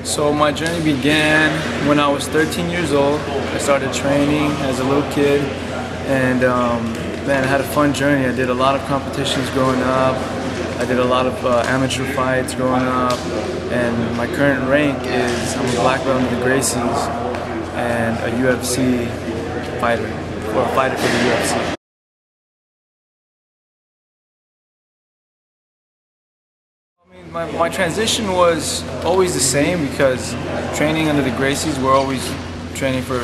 So my journey began when I was 13 years old. I started training as a little kid, and man, I had a fun journey. I did a lot of competitions growing up. I did a lot of amateur fights growing up, and my current rank is I'm a black belt in the Gracies and a UFC fighter, or a fighter for the UFC. My transition was always the same because training under the Gracies, we're always training for,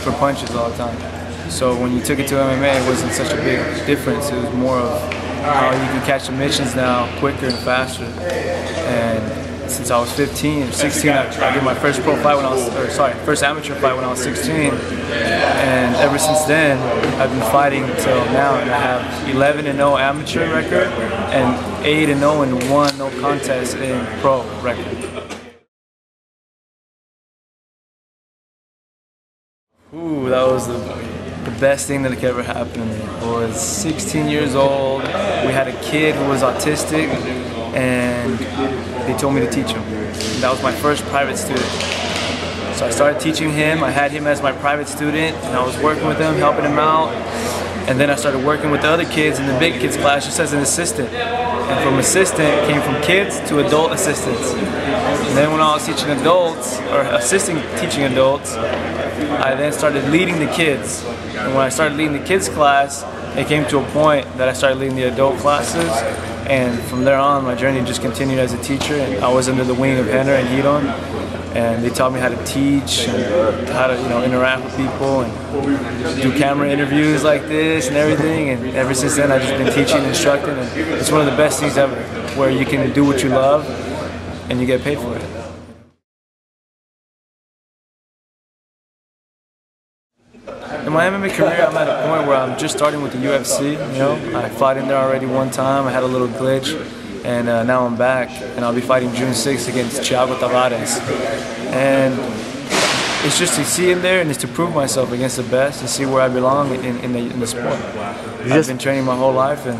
for punches all the time. So when you took it to MMA, it wasn't such a big difference. It was more of how you can catch submissions now quicker and faster. And since I was 15 or 16, I did my first pro fight when I was, first amateur fight when I was 16. And ever since then, I've been fighting till now, and I have 11-0 amateur record and 8-0 and 1 no contest in pro record. Ooh, that was the best thing that could ever happen to me. I was 16 years old. We had a kid who was autistic, and they told me to teach him. And that was my first private student. So I started teaching him. I had him as my private student, and I was working with him, helping him out. And then I started working with the other kids in the big kids class just as an assistant. And from assistant, came from kids to adult assistants. And then when I was teaching adults, or assisting teaching adults, I then started leading the kids. And when I started leading the kids class, it came to a point that I started leading the adult classes. And from there on, my journey just continued as a teacher. And I was under the wing of Henner and Hidon, and they taught me how to teach and how to, interact with people and do camera interviews like this and everything. And ever since then, I've just been teaching and instructing, and it's one of the best things ever, where you can do what you love and you get paid for it. In my MMA career, I'm at a point where I'm just starting with the UFC. I fought in there already one time. I had a little glitch, and now I'm back, and I'll be fighting June 6th against Thiago Tavares. And it's just to see him there, and it's to prove myself against the best and see where I belong in the sport. I've been training my whole life, and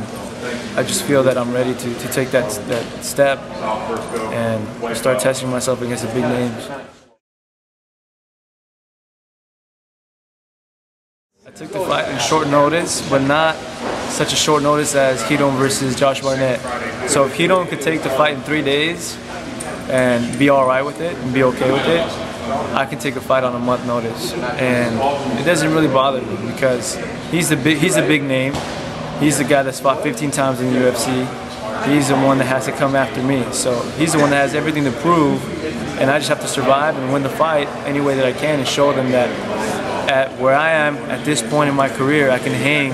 I just feel that I'm ready to take that step and start testing myself against the big names. I took the fight in short notice, but not such a short notice as Hidon versus Josh Barnett. So if Hidon could take the fight in 3 days and be all right with it and be okay with it, I can take a fight on a month notice. And it doesn't really bother me because he's a big name. He's the guy that's fought 15 times in the UFC. He's the one that has to come after me. So he's the one that has everything to prove, and I just have to survive and win the fight any way that I can and show them that at where I am at this point in my career, I can hang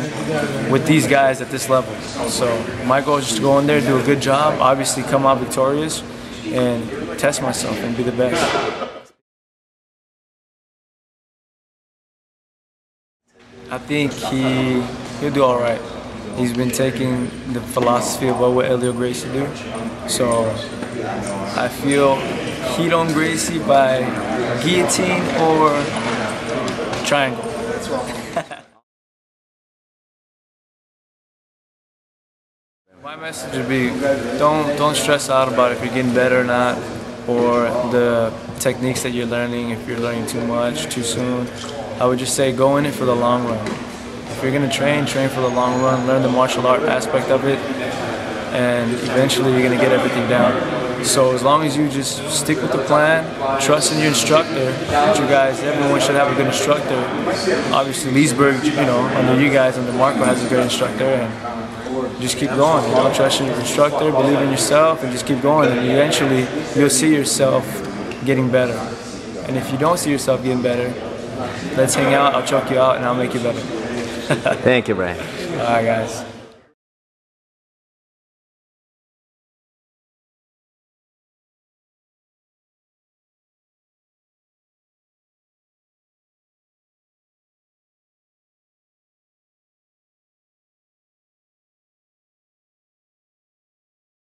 with these guys at this level. So my goal is just to go in there, do a good job, obviously come out victorious, and test myself and be the best. I think he'll do all right. He's been taking the philosophy of what Helio Gracie do. So I feel Hidon Gracie by guillotine or triangle. My message would be don't stress out about if you're getting better or not, or the techniques that you're learning, if you're learning too much, too soon. I would just say go in it for the long run. If you're going to train for the long run, learn the martial art aspect of it, and eventually you're going to get everything down. So as long as you just stick with the plan, trust in your instructor, everyone should have a good instructor. Obviously Leesburg, under you guys, under Marco has a good instructor, and just keep going. Trust in your instructor, believe in yourself, and just keep going. And eventually you'll see yourself getting better. And if you don't see yourself getting better, let's hang out, I'll choke you out, and I'll make you better. Thank you, Brian. All right, guys.